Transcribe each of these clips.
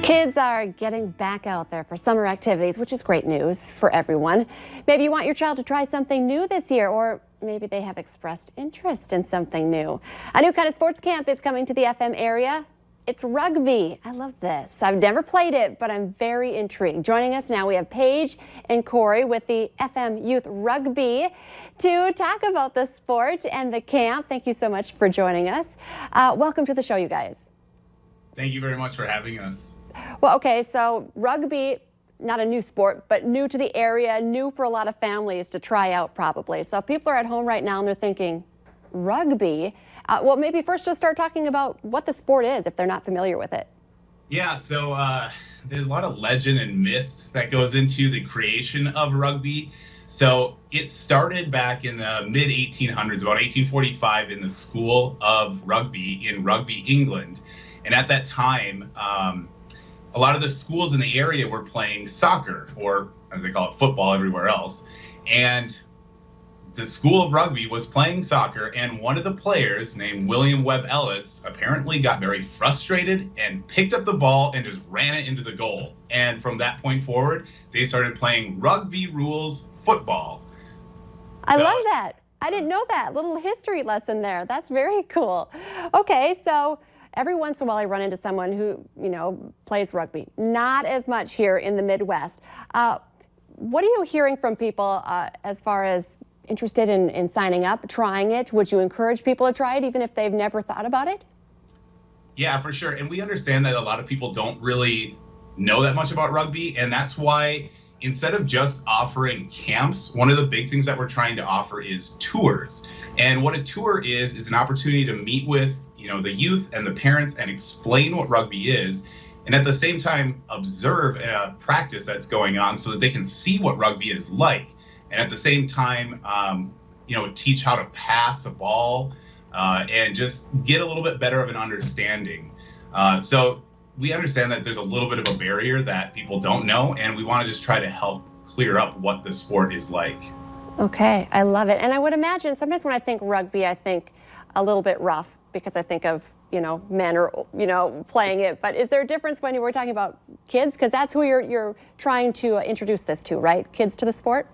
Kids are getting back out there for summer activities, which is great news for everyone. Maybe you want your child to try something new this year, or maybe they have expressed interest in something new. A new kind of sports camp is coming to the FM area. It's rugby. I love this. I've never played it, but I'm very intrigued. Joining us now, we have Paige and Corey with the FM Youth Rugby to talk about the sport and the camp. Thank you so much for joining us. Welcome to the show, you guys. Thank you very much for having us. Well, okay, so rugby, not a new sport, but new to the area, new for a lot of families to try out probably. So people are at home right now and they're thinking, rugby? Well, maybe first just start talking about what the sport is if they're not familiar with it. Yeah, so there's a lot of legend and myth that goes into the creation of rugby. So it started back in the mid-1800s, about 1845, in the School of Rugby in Rugby, England. And at that time, a lot of the schools in the area were playing soccer, or as they call it, football everywhere else. And the School of Rugby was playing soccer, and one of the players named William Webb Ellis apparently got very frustrated and picked up the ball and just ran it into the goal. And from that point forward, they started playing rugby rules football. I love that. I didn't know that. Little history lesson there. That's very cool. Okay, so every once in a while I run into someone who, plays rugby. Not as much here in the Midwest. What are you hearing from people as far as interested in signing up, trying it? Would you encourage people to try it even if they've never thought about it? Yeah, for sure. And we understand that a lot of people don't really know that much about rugby, and that's why instead of just offering camps, one of the big things that we're trying to offer is tours. And what a tour is an opportunity to meet with the youth and the parents and explain what rugby is, and at the same time observe a practice that's going on so that they can see what rugby is like, and at the same time teach how to pass a ball and just get a little bit better of an understanding. So we understand that there's a little bit of a barrier that people don't know, and we want to just try to help clear up what the sport is like. Okay, I love it. And I would imagine sometimes when I think rugby, I think a little bit rough, because I think of, men or, playing it. But is there a difference when you were talking about kids? Because that's who you're trying to introduce this to, right? Kids to the sport?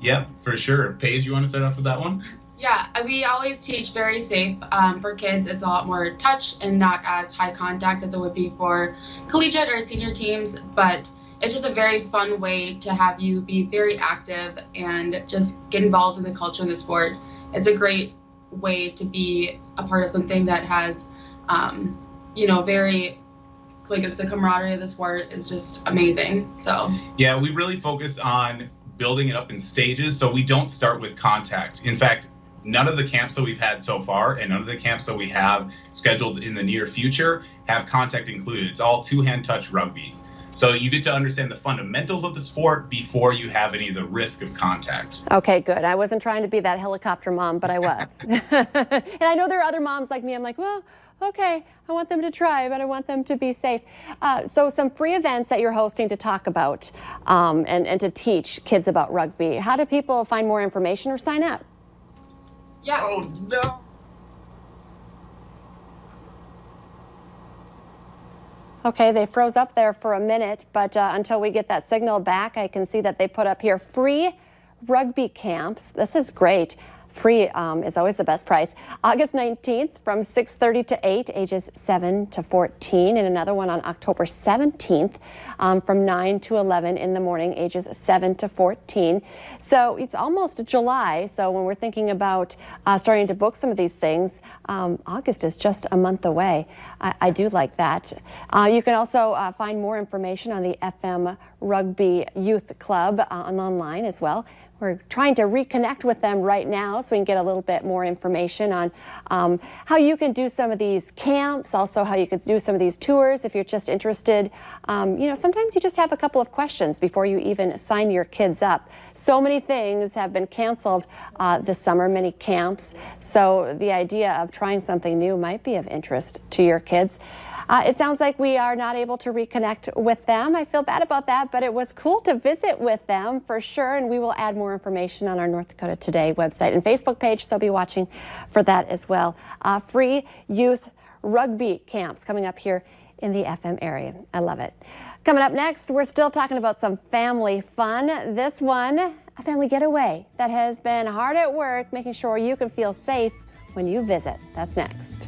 Yep, for sure. Paige, you want to start off with that one? Yeah, we always teach very safe. For kids, it's a lot more touch and not as high contact as it would be for collegiate or senior teams. But it's just a very fun way to have you be very active and just get involved in the culture of the sport. It's a great way to be a part of something that has, very, like, the camaraderie of the sport is just amazing. So yeah, we really focus on building it up in stages, so we don't start with contact. In fact, none of the camps that we've had so far and none of the camps that we have scheduled in the near future have contact included. It's all two-hand touch rugby. So you get to understand the fundamentals of the sport before you have any of the risk of contact. Okay, good. I wasn't trying to be that helicopter mom, but I was. And I know there are other moms like me. I'm like, well, okay, I want them to try, but I want them to be safe. So some free events that you're hosting to talk about and to teach kids about rugby. How do people find more information or sign up? Yeah. Oh, no. Okay, they froze up there for a minute, but until we get that signal back, I can see that they put up here free rugby camps. This is great. Free is always the best price. August 19th from 6:30 to 8, ages 7 to 14, and another one on October 17th from 9 to 11 in the morning, ages 7 to 14. So it's almost July, so when we're thinking about starting to book some of these things, August is just a month away. I do like that. You can also find more information on the FM Rugby Youth Club online as well. We're trying to reconnect with them right now so we can get a little bit more information on how you can do some of these camps, also how you could do some of these tours if you're just interested. Sometimes you just have a couple of questions before you even sign your kids up. So many things have been canceled this summer, many camps. So the idea of trying something new might be of interest to your kids. It sounds like we are not able to reconnect with them. I feel bad about that, but it was cool to visit with them for sure, and we will add more information on our North Dakota Today website and Facebook page, so be watching for that as well. Free Youth Rugby Camps coming up here in the FM area. I love it. Coming up next, we're still talking about some family fun. This one, a family getaway that has been hard at work making sure you can feel safe when you visit. That's next.